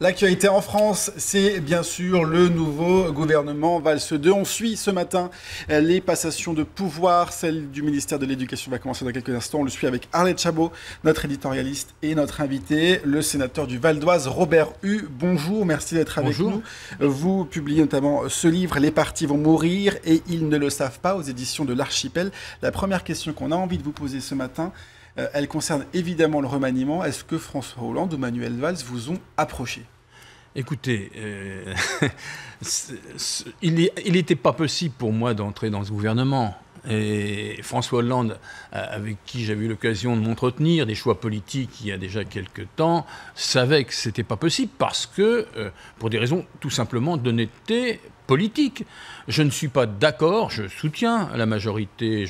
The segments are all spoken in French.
L'actualité en France, c'est bien sûr le nouveau gouvernement Valls II. On suit ce matin les passations de pouvoir. Celle du ministère de l'Éducation va commencer dans quelques instants. On le suit avec Arlette Chabot, notre éditorialiste, et notre invité, le sénateur du Val d'Oise, Robert Hue. Bonjour, merci d'être avec nous. Vous publiez notamment ce livre, Les partis vont mourir et ils ne le savent pas, aux éditions de l'Archipel. La première question qu'on a envie de vous poser ce matin, elle concerne évidemment le remaniement. Est-ce que François Hollande ou Manuel Valls vous ont approché ? Écoutez, il n'était pas possible pour moi d'entrer dans ce gouvernement. Et François Hollande, avec qui j'avais eu l'occasion de m'entretenir des choix politiques il y a déjà quelques temps, savait que ce n'était pas possible parce que, pour des raisons tout simplement d'honnêteté politique. Je ne suis pas d'accord, je soutiens la majorité.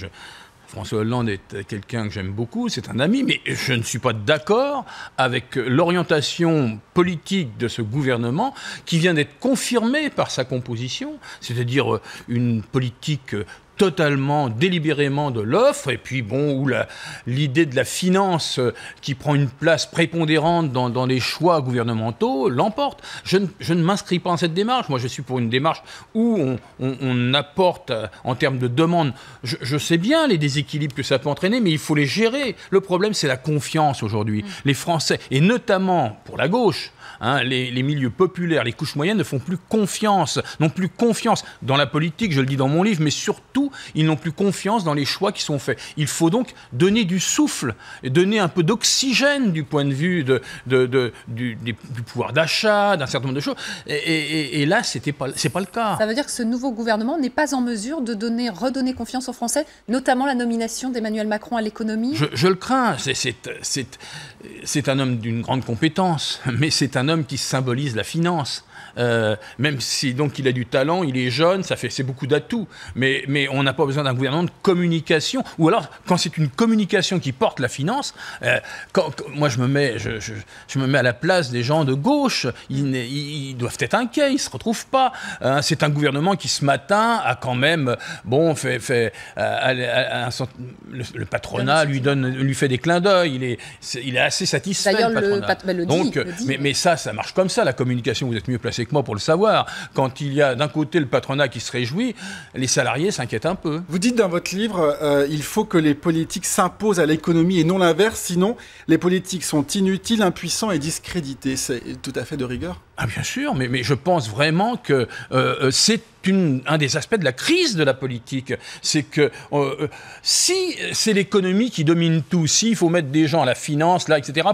François Hollande est quelqu'un que j'aime beaucoup, c'est un ami, mais je ne suis pas d'accord avec l'orientation politique de ce gouvernement qui vient d'être confirmée par sa composition, c'est-à-dire une politique totalement, délibérément de l'offre, et puis bon, où l'idée de la finance qui prend une place prépondérante dans les choix gouvernementaux l'emporte. Je ne m'inscris pas dans cette démarche. Moi, je suis pour une démarche où on apporte, en termes de demande, je sais bien les déséquilibres que ça peut entraîner, mais il faut les gérer. Le problème, c'est la confiance aujourd'hui. Les Français, et notamment pour la gauche, les milieux populaires, les couches moyennes n'ont plus confiance dans la politique, je le dis dans mon livre, mais surtout, ils n'ont plus confiance dans les choix qui sont faits. Il faut donc donner du souffle, donner un peu d'oxygène du point de vue du pouvoir d'achat, d'un certain nombre de choses. Et là, c'est pas le cas. Ça veut dire que ce nouveau gouvernement n'est pas en mesure de redonner confiance aux Français, notamment la nomination d'Emmanuel Macron à l'économie. Je le crains. C'est un homme d'une grande compétence, mais c'est un homme qui symbolise la finance. Même si donc il a du talent, il est jeune, c'est beaucoup d'atouts, mais on n'a pas besoin d'un gouvernement de communication, ou alors quand c'est une communication qui porte la finance, moi je me mets à la place des gens de gauche, ils doivent être inquiets, ils se retrouvent pas. C'est un gouvernement qui ce matin a quand même le patronat lui fait des clins d'œil, il est assez satisfait. D'ailleurs, le patronat. Donc, mais ça marche comme ça, la communication. Vous êtes mieux placé que moi pour le savoir. Quand il y a d'un côté le patronat qui se réjouit, les salariés s'inquiètent un peu. Vous dites dans votre livre, il faut que les politiques s'imposent à l'économie et non l'inverse, sinon les politiques sont inutiles, impuissants et discrédités. C'est tout à fait de rigueur. Ah bien sûr, mais je pense vraiment que c'est un des aspects de la crise de la politique. C'est que si c'est l'économie qui domine tout, s'il faut mettre des gens à la finance, là, etc.,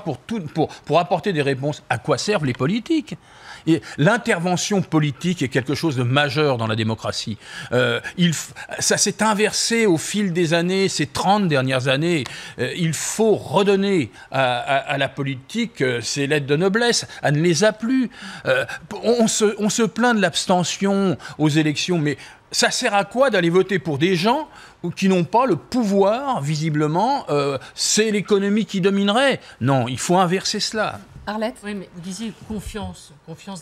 pour apporter des réponses, à quoi servent les politiques ? Et l'intervention politique est quelque chose de majeur dans la démocratie. Ça s'est inversé au fil des années, ces 30 dernières années. Il faut redonner à la politique ses lettres de noblesse. Elle ne les a plus. On se plaint de l'abstention aux élections, mais ça sert à quoi d'aller voter pour des gens qui n'ont pas le pouvoir, visiblement, c'est l'économie qui dominerait. Non, il faut inverser cela. Arlette ? Oui, mais vous disiez confiance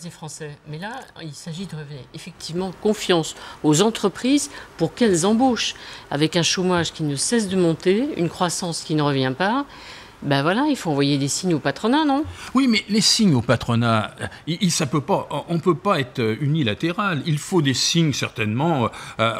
des Français. Mais là, il s'agit de revenir effectivement confiance aux entreprises pour qu'elles embauchent. Avec un chômage qui ne cesse de monter, une croissance qui ne revient pas, ben voilà, il faut envoyer des signes au patronat, non ? Oui, mais les signes au patronat, on ne peut pas être unilatéral. Il faut des signes, certainement,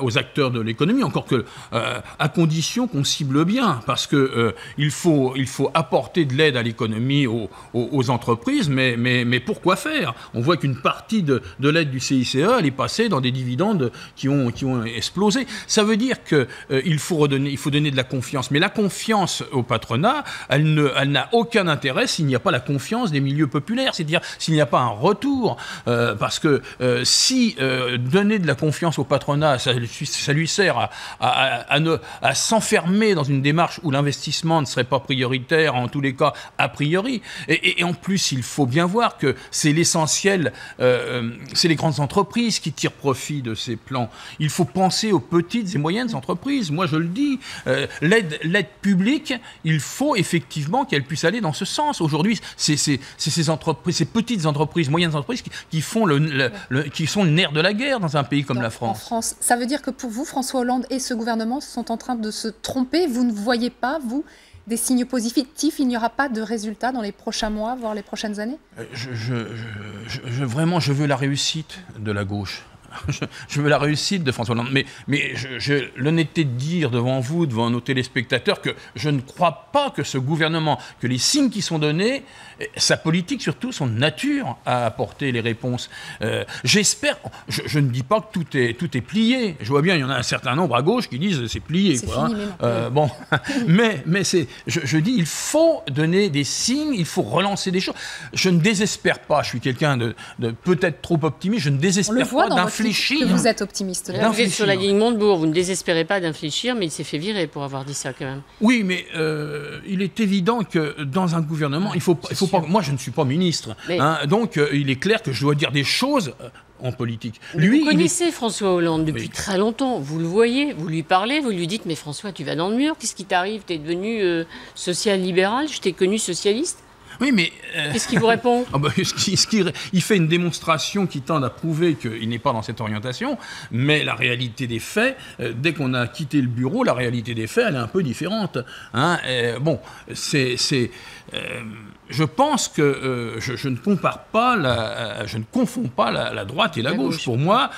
aux acteurs de l'économie, encore que à condition qu'on cible bien, parce que il faut apporter de l'aide à l'économie, aux entreprises, mais pourquoi faire ? On voit qu'une partie de l'aide du CICE, elle est passée dans des dividendes qui ont explosé. Ça veut dire qu'il faut donner de la confiance. Mais la confiance au patronat, elle n'a aucun intérêt s'il n'y a pas la confiance des milieux populaires, c'est-à-dire s'il n'y a pas un retour. Parce que si donner de la confiance au patronat, ça lui sert à s'enfermer dans une démarche où l'investissement ne serait pas prioritaire, en tous les cas a priori. Et en plus, il faut bien voir que c'est l'essentiel, c'est les grandes entreprises qui tirent profit de ces plans. Il faut penser aux petites et moyennes entreprises. Moi, je le dis, l'aide publique, il faut effectivement qu'elle puisse aller dans ce sens. Aujourd'hui, c'est ces petites entreprises, moyennes entreprises qui sont le nerf de la guerre dans un pays comme la France. En France, ça veut dire que pour vous, François Hollande et ce gouvernement sont en train de se tromper. Vous ne voyez pas, vous, des signes positifs, il n'y aura pas de résultats dans les prochains mois, voire les prochaines années? Vraiment, je veux la réussite de la gauche. Je veux la réussite de François Hollande, mais j'ai l'honnêteté de dire devant vous, devant nos téléspectateurs, que je ne crois pas que ce gouvernement, que les signes qui sont donnés, sa politique surtout, son nature à apporter les réponses. J'espère, je ne dis pas que tout est plié. Je vois bien, il y en a un certain nombre à gauche qui disent c'est plié. C'est fini, bon, mais je dis il faut donner des signes, il faut relancer des choses. Je ne désespère pas. Je suis quelqu'un de peut-être trop optimiste. Je ne désespère pas d'infléchir. Que vous êtes optimiste. Vous êtes sur la ligne Montebourg, vous ne désespérez pas d'infléchir, mais il s'est fait virer pour avoir dit ça quand même. Oui, mais il est évident que dans un gouvernement, il faut pas. Moi, je ne suis pas ministre, donc il est clair que je dois dire des choses en politique. Vous connaissez François Hollande depuis très longtemps. Vous le voyez, vous lui parlez, vous lui dites mais François, tu vas dans le mur. Qu'est-ce qui t'arrive? Tu es devenu social-libéral. Je t'ai connu socialiste. Oui, mais... Qu'est-ce qu'il vous répond? Il fait une démonstration qui tend à prouver qu'il n'est pas dans cette orientation, mais la réalité des faits, dès qu'on a quitté le bureau, la réalité des faits, elle est un peu différente. Je pense que je ne compare pas, je ne confonds pas la droite et la gauche. Pour moi,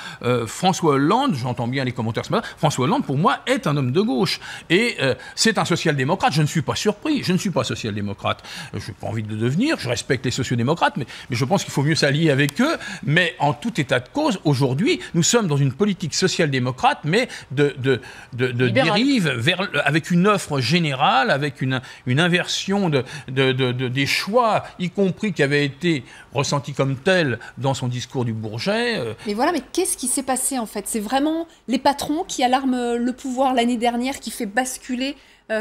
François Hollande, j'entends bien les commentaires ce matin, François Hollande, pour moi, est un homme de gauche. Et c'est un social-démocrate. Je ne suis pas surpris. Je ne suis pas social-démocrate. Je n'ai pas envie de devenir. Je respecte les sociodémocrates, mais je pense qu'il faut mieux s'allier avec eux. Mais en tout état de cause, aujourd'hui, nous sommes dans une politique social-démocrate, mais de dérive avec une offre générale, avec une inversion des choix, y compris qui avait été ressenti comme tel dans son discours du Bourget. Mais voilà, mais qu'est-ce qui s'est passé en fait? C'est vraiment les patrons qui alarment le pouvoir l'année dernière, qui fait basculer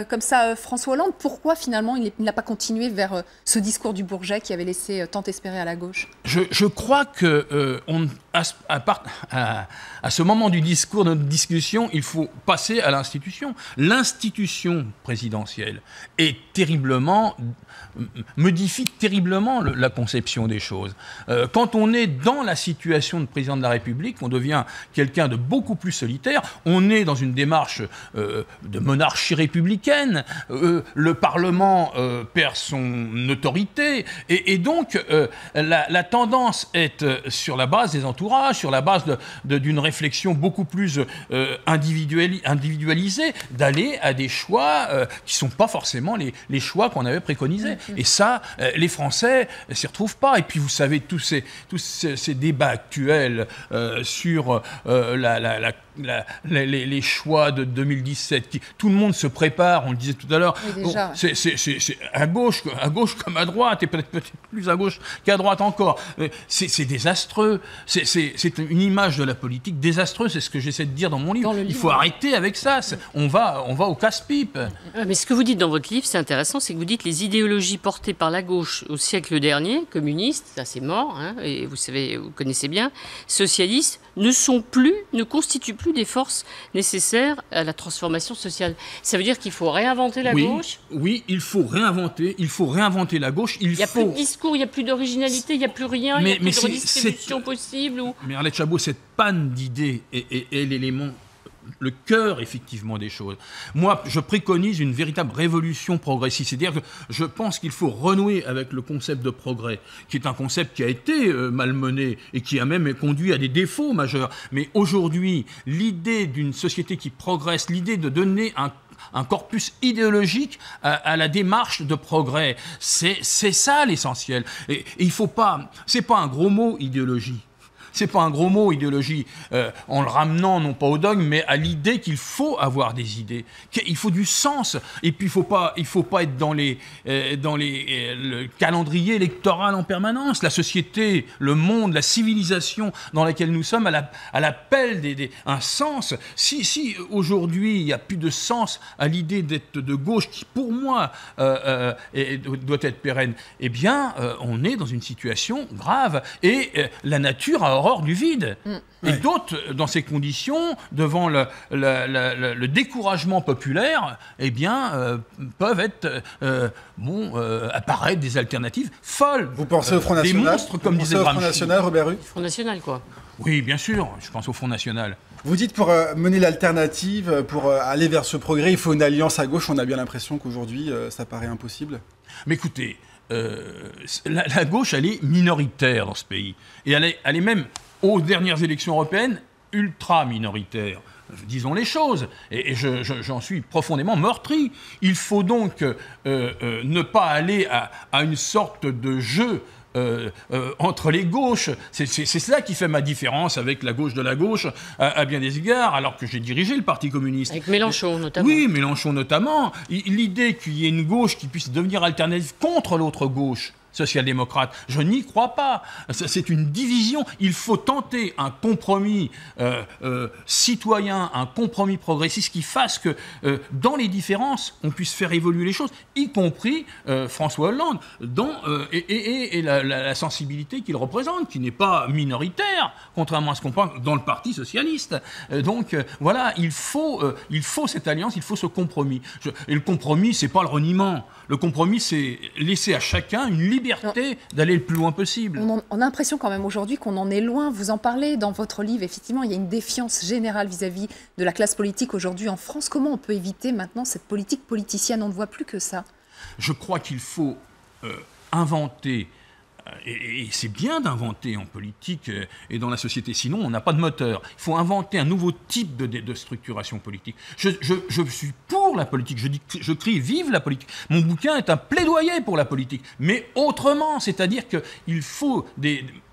comme ça François Hollande. Pourquoi finalement il n'a pas continué vers ce discours du Bourget qui avait laissé tant espérer à la gauche? Je crois que à ce moment du discours, de notre discussion, il faut passer à l'institution. L'institution présidentielle est modifie terriblement la conception des choses. Quand on est dans la situation de président de la République, on devient quelqu'un de beaucoup plus solitaire. On est dans une démarche de monarchie républicaine. Le Parlement perd son autorité. Et donc, la tendance est, sur la base des entourages, sur la base d'une réflexion beaucoup plus individualisée, d'aller à des choix qui ne sont pas forcément les choix qu'on avait préconisés. Et ça, les Français ne s'y retrouvent pas. Et puis, vous savez, tous ces débats actuels sur les choix de 2017, tout le monde se prépare, on le disait tout à l'heure. Oui, déjà. C'est à gauche comme à droite, et peut-être plus à gauche qu'à droite encore. C'est désastreux. C'est une image de la politique désastreuse, c'est ce que j'essaie de dire dans mon livre. Il faut arrêter avec ça. On va au casse-pipe. Mais ce que vous dites dans votre livre, c'est intéressant, c'est que vous dites les idéologies portées par la gauche au siècle dernier, communistes, ça c'est mort, et vous connaissez bien, socialistes, ne constituent plus des forces nécessaires à la transformation sociale. Ça veut dire qu'il faut réinventer la gauche? Oui, il faut réinventer la gauche. Il n'y a plus de discours, il n'y a plus d'originalité, il n'y a plus rien, il n'y a plus de redistribution possible. Mais Arlette Chabot, cette panne d'idées est l'élément, le cœur, effectivement, des choses. Moi, je préconise une véritable révolution progressiste. C'est-à-dire que je pense qu'il faut renouer avec le concept de progrès, qui est un concept qui a été malmené et qui a même conduit à des défauts majeurs. Mais aujourd'hui, l'idée d'une société qui progresse, l'idée de donner un corpus idéologique à la démarche de progrès, c'est ça l'essentiel. Et il faut pas... C'est pas un gros mot, idéologie. C'est pas un gros mot, idéologie, en le ramenant non pas au dogme, mais à l'idée qu'il faut avoir des idées, qu'il faut du sens. Et puis il faut pas être dans le calendrier électoral en permanence. La société, le monde, la civilisation dans laquelle nous sommes, elle appelle un sens. Si aujourd'hui il n'y a plus de sens à l'idée d'être de gauche, qui pour moi doit être pérenne, eh bien on est dans une situation grave. Et la nature a horreur du vide. Et d'autres, dans ces conditions, devant le découragement populaire, eh bien, peuvent apparaître des alternatives folles. Vous pensez au Front National? Des monstres, comme disait Gramsci. Front National, Robert Ruy? Front National, quoi. Oui, bien sûr, je pense au Front National. Vous dites pour mener l'alternative, pour aller vers ce progrès, il faut une alliance à gauche. On a bien l'impression qu'aujourd'hui, ça paraît impossible. Mais écoutez, la gauche, elle est minoritaire dans ce pays. Et elle est même, aux dernières élections européennes, ultra minoritaire. Disons les choses, et j'en suis profondément meurtri. Il faut donc ne pas aller à une sorte de jeu entre les gauches. C'est cela qui fait ma différence avec la gauche de la gauche à bien des égards, alors que j'ai dirigé le Parti communiste. Avec Mélenchon notamment. Oui, Mélenchon notamment. L'idée qu'il y ait une gauche qui puisse devenir alternative contre l'autre gauche, social-démocrate, je n'y crois pas. C'est une division. Il faut tenter un compromis citoyen, un compromis progressiste qui fasse que dans les différences, on puisse faire évoluer les choses, y compris François Hollande, et la sensibilité qu'il représente, qui n'est pas minoritaire, contrairement à ce qu'on pense dans le Parti socialiste. Donc voilà, il faut cette alliance, il faut ce compromis. Et le compromis, c'est pas le reniement. Le compromis, c'est laisser à chacun une liberté d'aller le plus loin possible. On a l'impression quand même aujourd'hui qu'on en est loin. Vous en parlez dans votre livre. Effectivement, il y a une défiance générale vis-à-vis de la classe politique aujourd'hui en France. Comment on peut éviter maintenant cette politique politicienne? On ne voit plus que ça. Je crois qu'il faut inventer, et c'est bien d'inventer en politique et dans la société, sinon on n'a pas de moteur. Il faut inventer un nouveau type de structuration politique. Je suis pour la politique, je crie vive la politique. Mon bouquin est un plaidoyer pour la politique, mais autrement, c'est-à-dire qu'il faut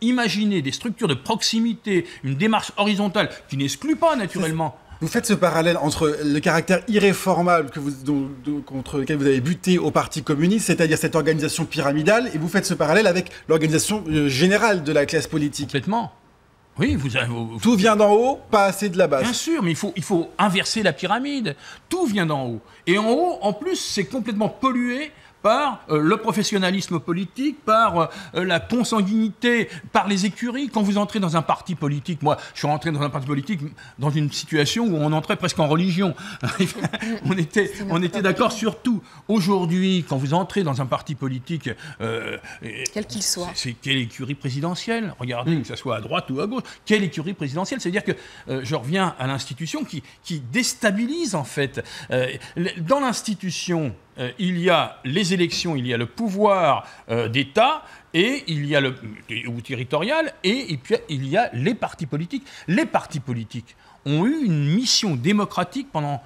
imaginer des structures de proximité, une démarche horizontale qui n'exclut pas naturellement. Vous faites ce parallèle entre le caractère irréformable contre lequel vous avez buté au Parti communiste, c'est-à-dire cette organisation pyramidale, et vous faites ce parallèle avec l'organisation générale de la classe politique. Complètement. Oui, tout vient d'en haut, pas assez de la base. Bien sûr, mais il faut inverser la pyramide. Tout vient d'en haut. Et en haut, en plus, c'est complètement pollué par le professionnalisme politique, par la consanguinité, par les écuries. Quand vous entrez dans un parti politique, moi, je suis rentré dans un parti politique dans une situation où on entrait presque en religion. on était d'accord sur tout. Aujourd'hui, quand vous entrez dans un parti politique, quel qu'il soit, c'est quelle écurie présidentielle? Regardez, que ce soit à droite ou à gauche, quelle écurie présidentielle? C'est-à-dire que je reviens à l'institution qui déstabilise en fait. Dans l'institution, il y a les élections, il y a le pouvoir d'État, et il y a ou territorial, et puis il y a les partis politiques. Les partis politiques ont eu une mission démocratique pendant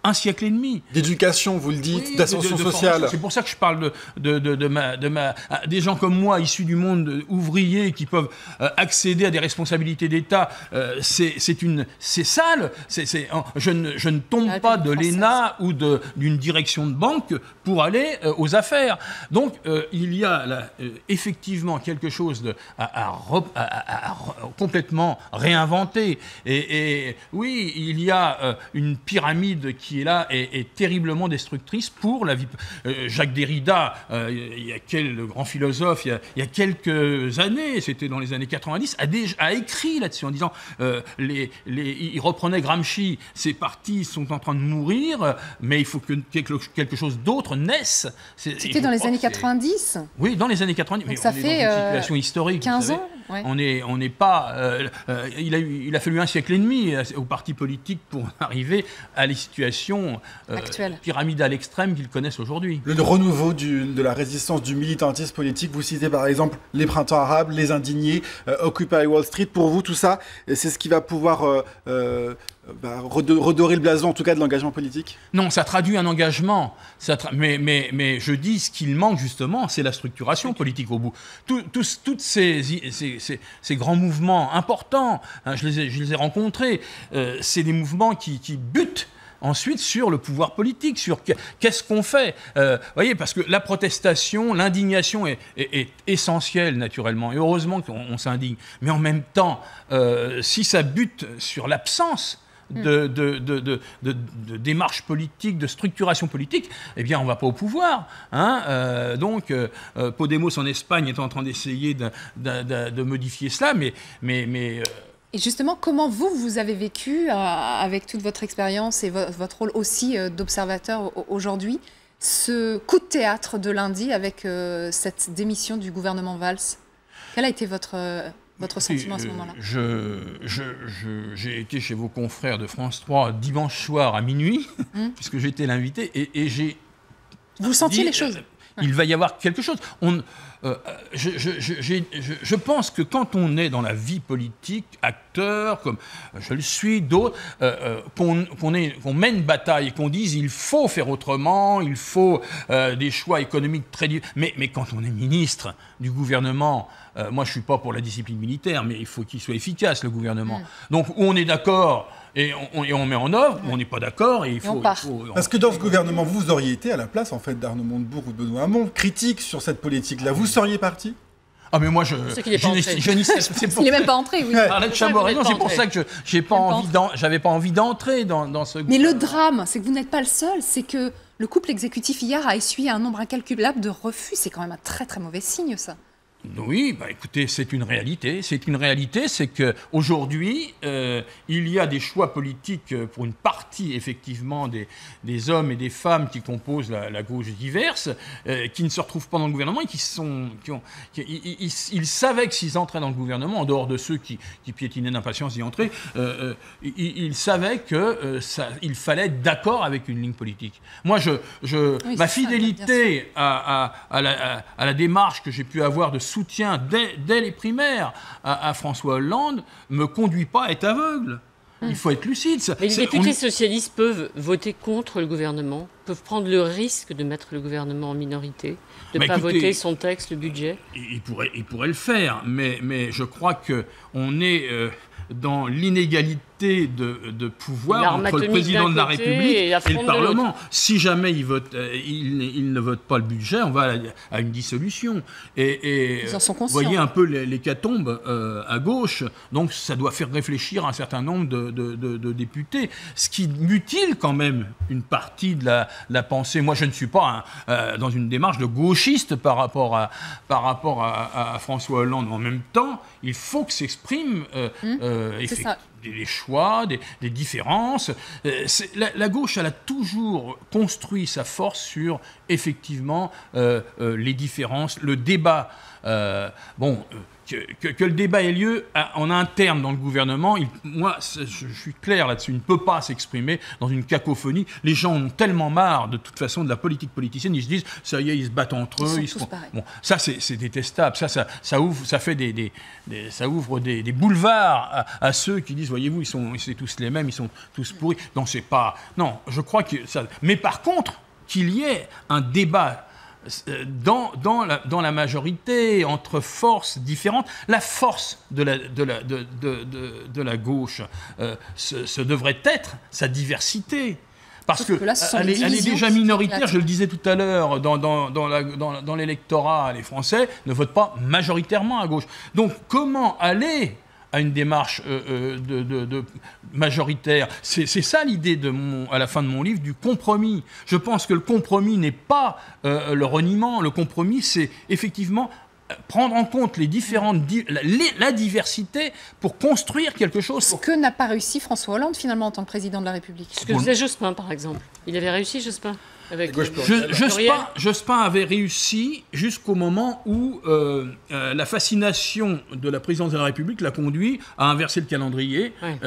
un siècle et demi. D'éducation, vous le dites, oui, d'ascension sociale. C'est pour ça que je parle des gens comme moi, issus du monde ouvrier, qui peuvent accéder à des responsabilités d'État. C'est sale. Je ne tombe pas de l'ENA ou d'une direction de banque pour aller aux affaires. Donc, il y a effectivement quelque chose à complètement réinventer. Et oui, il y a une pyramide qui est là est terriblement destructrice pour la vie. Jacques Derrida, le grand philosophe, il y a quelques années, c'était dans les années 90, a écrit là-dessus en disant il reprenait Gramsci, ces partis sont en train de mourir, mais il faut que quelque chose d'autre naisse. C'était dans les années 90 ? Oui, dans les années 90. Donc mais ça on est fait dans une situation historique. 15 ans. Ouais. On n'est pas. Il a fallu un siècle et demi au parti politique pour arriver à les situations pyramidales extrêmes qu'ils connaissent aujourd'hui. Le renouveau de la résistance du militantisme politique, vous citez par exemple les printemps arabes, les indignés, Occupy Wall Street. Pour vous, tout ça, c'est ce qui va pouvoir redorer le blason, en tout cas, de l'engagement politique? Non, ça traduit un engagement. Mais je dis, ce qu'il manque justement, c'est la structuration politique au bout. Toutes ces grands mouvements importants, hein, je les ai rencontrés, c'est des mouvements qui butent ensuite sur le pouvoir politique, sur qu'est-ce qu'on fait. Voyez, parce que la protestation, l'indignation est essentielle naturellement, et heureusement qu'on s'indigne. Mais en même temps, si ça bute sur l'absence de démarche politique, de structuration politique, eh bien on ne va pas au pouvoir. Hein. Donc Podemos en Espagne est en train d'essayer de modifier cela, mais Et justement, comment vous avez vécu, avec toute votre expérience et votre rôle aussi d'observateur aujourd'hui, ce coup de théâtre de lundi avec cette démission du gouvernement Valls? Quel a été votre votre sentiment à ce moment-là? J'ai été chez vos confrères de France 3 dimanche soir à minuit, puisque j'étais l'invité, et j'ai... Vous sentiez les choses? Il va y avoir quelque chose. Je pense que quand on est dans la vie politique, acteur, comme je le suis, d'autres, qu'on mène bataille et qu'on dise il faut faire autrement, il faut des choix économiques très différents. Mais quand on est ministre du gouvernement, moi je ne suis pas pour la discipline militaire, mais il faut qu'il soit efficace, le gouvernement. Donc où on est d'accord... Et on met en œuvre, on n'est pas d'accord, et il faut... Parce que dans ce gouvernement, vous auriez été à la place, en fait, d'Arnaud Montebourg ou de Benoît Hamon, critique sur cette politique-là. Vous seriez parti? Ah, mais moi, je n'y sais pas. Il n'est même pas entré, oui. Arlette Chabot, c'est pour ça que j'avais pas envie d'entrer dans ce... Mais le drame, c'est que vous n'êtes pas le seul, c'est que le couple exécutif hier a essuyé un nombre incalculable de refus. C'est quand même un très très mauvais signe, ça. Oui, écoutez, c'est une réalité. C'est une réalité, c'est qu'aujourd'hui, il y a des choix politiques pour une partie, effectivement, des hommes et des femmes qui composent la gauche diverse, qui ne se retrouvent pas dans le gouvernement et ils savaient que s'ils entraient dans le gouvernement, en dehors de ceux qui piétinaient d'impatience d'y entrer, ils savaient qu'il fallait être d'accord avec une ligne politique. Moi, ma fidélité à la démarche que j'ai pu avoir de soutien dès les primaires à François Hollande me conduit pas à être aveugle. Il faut être lucide. Mais les députés socialistes peuvent voter contre le gouvernement, peuvent prendre le risque de mettre le gouvernement en minorité, de ne pas voter son texte, le budget. Il pourrait le faire, mais je crois qu'on est dans l'inégalité de pouvoir entre le président de la République et le Parlement. Si jamais il ne vote pas le budget, on va à une dissolution. Et ils en sont conscients. Vous voyez un peu l'hécatombe à gauche. Donc ça doit faire réfléchir un certain nombre de députés. Ce qui mutile quand même une partie de la pensée. Moi, je ne suis pas dans une démarche de gauchiste par rapport à François Hollande. En même temps, il faut que s'exprime des choix, des différences. La gauche, elle a toujours construit sa force sur, effectivement, les différences, le débat. Que le débat ait lieu en interne dans le gouvernement, moi, je suis clair là-dessus, il ne peut pas s'exprimer dans une cacophonie. Les gens ont tellement marre, de toute façon, de la politique politicienne, ils se disent, ça y est, ils se battent entre eux. Bon, ça, c'est détestable. Ça ouvre des boulevards à ceux qui disent, voyez-vous, c'est tous les mêmes, ils sont tous pourris. Non, c'est pas... Non, je crois que ça... Mais par contre, qu'il y ait un débat dans la majorité, entre forces différentes. La force de la gauche, ce devrait être sa diversité. Parce qu'elle est déjà minoritaire, je le disais tout à l'heure, dans l'électorat, les Français ne votent pas majoritairement à gauche. Donc comment aller à une démarche majoritaire. C'est ça l'idée à la fin de mon livre, du compromis. Je pense que le compromis n'est pas le reniement. Le compromis, c'est effectivement prendre en compte la diversité pour construire quelque chose. Ce que n'a pas réussi François Hollande, finalement, en tant que président de la République. Ce que faisait Jospin, par exemple. Il avait réussi, Jospin. Jospin avait réussi jusqu'au moment où la fascination de la présidence de la République l'a conduit à inverser le calendrier. Ouais.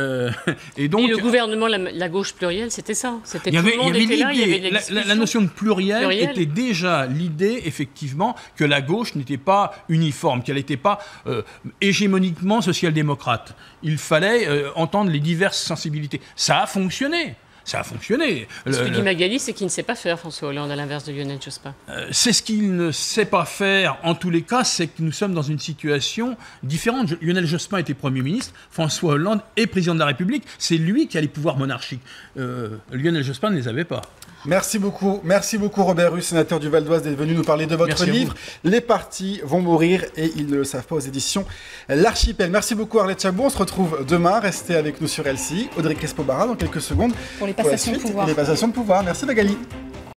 Et le gouvernement, la gauche plurielle, c'était ça. Il y avait la notion de pluriel était déjà l'idée, effectivement, que la gauche n'était pas uniforme, qu'elle n'était pas hégémoniquement social-démocrate. Il fallait entendre les diverses sensibilités. Ça a fonctionné. Ça a fonctionné. Ce que dit Magali, c'est qu'il ne sait pas faire, François Hollande, à l'inverse de Lionel Jospin. C'est ce qu'il ne sait pas faire, en tous les cas, c'est que nous sommes dans une situation différente. Lionel Jospin était Premier ministre, François Hollande est président de la République. C'est lui qui a les pouvoirs monarchiques. Lionel Jospin ne les avait pas. Merci beaucoup Robert Rue, sénateur du Val d'Oise, d'être venu nous parler de votre livre. Les partis vont mourir et ils ne le savent pas, aux éditions L'Archipel. Merci beaucoup Arlette Chabot, on se retrouve demain, restez avec nous sur LCI. Audrey Crespo-Bara dans quelques secondes. Pour les passations de pouvoir. Les passations de pouvoir. Merci Magali.